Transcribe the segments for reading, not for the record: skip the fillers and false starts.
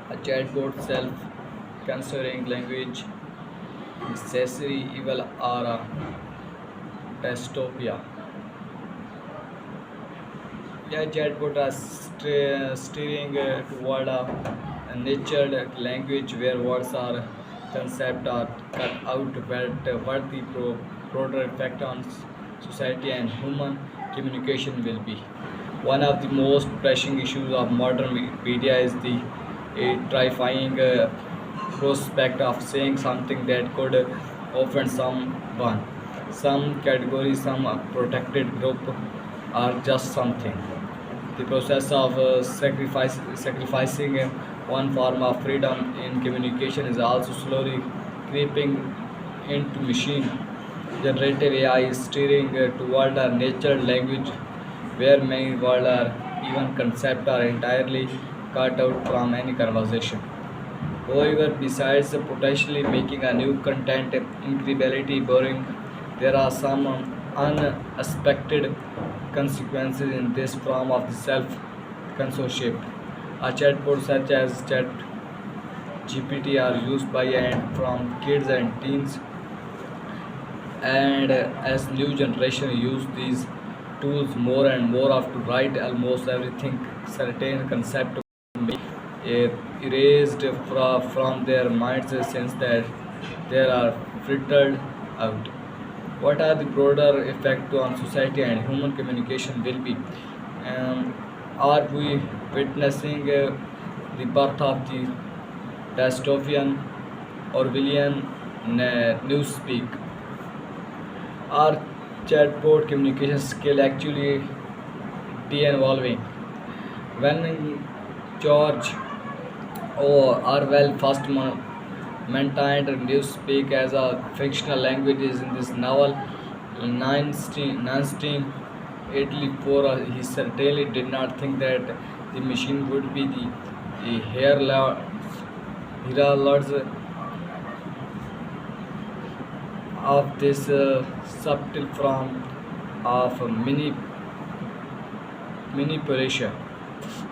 A chatbot self-censoring language necessary evil or a dystopia. Yeah, chatbot are steering toward a natured language where words are concept are cut out, but what the broader effect on society and human communication will be. One of the most pressing issues of modern media is the terrifying prospect of saying something that could offend someone, some category, some protected group, or just something. The process of sacrificing one form of freedom in communication is also slowly creeping into machine. Generative AI is steering toward a natural language where many words or even concepts are entirely cut out from any conversation. However, besides potentially making a new content incredibly boring, there are some unexpected consequences in this form of the self-censorship. A chatbot such as ChatGPT are used by and from kids and teens, and as new generation use these tools more and more of to write almost everything certain concept erased from their minds since that they are filtered out. What are the broader effect on society and human communication will be? Um, are we witnessing the birth of the dystopian Orwellian newspeak? Are chatbot communication skill actually de-evolving? When George Orwell first maintained newspeak as a fictional language in this novel 1984. He certainly did not think that the machine would be the heralds of this subtle form of manipulation.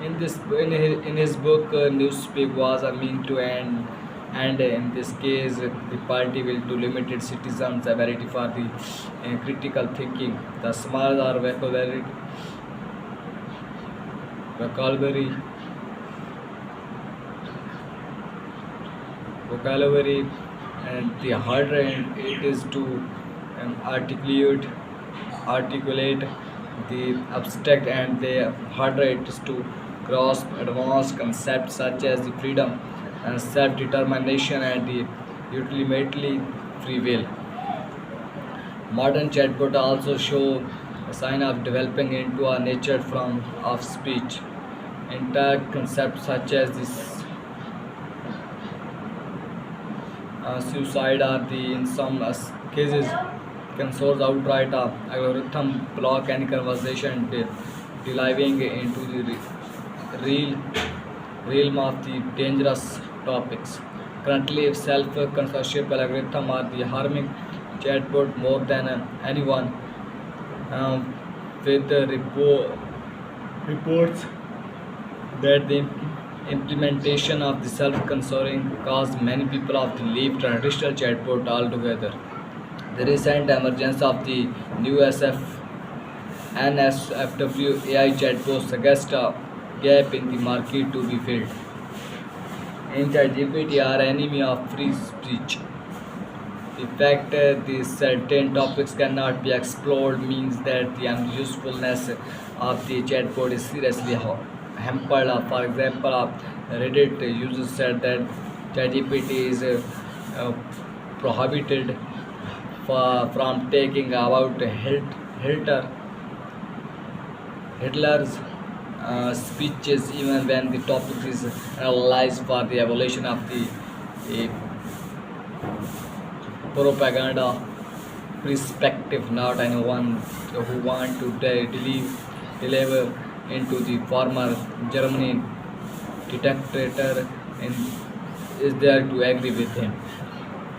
In his book, Newspeak was a mean to end, and in this case, the party will to limited citizens' ability for the critical thinking. The small or vocabulary, vocabulary, and the harder it is to articulate the abstract, and the harder it is to grasp advanced concepts such as the freedom and self-determination and the ultimately free will. Modern chatbot also show a sign of developing into a nature form of speech. Entire concepts such as this suicide or the in some cases can source outright algorithm block any conversation deliving into the real realm of the dangerous topics. Currently, self-censorship algorithm are the harming chatbot more than anyone, um, with the reports that the implementation of the self-censoring caused many people of the leave traditional chatbot altogether. The recent emergence of the new NSFW AI chatbot suggests a gap in the market to be filled. In ChatGPT are enemy of free speech. The fact that these certain topics cannot be explored means that the unusefulness of the chatbot is seriously hampered. For example, Reddit users said that ChatGPT is uh, prohibited from taking about Hitler's speeches even when the topic is analyzed for the evolution of the uh, propaganda perspective. Not anyone who want to deliver into the former Germany dictator and is there to agree with him.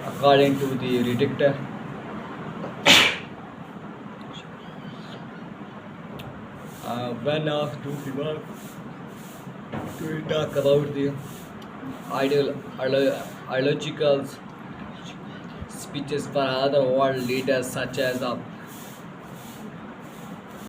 According to the redactor, when asked to talk about the ideological speeches for other world leaders such as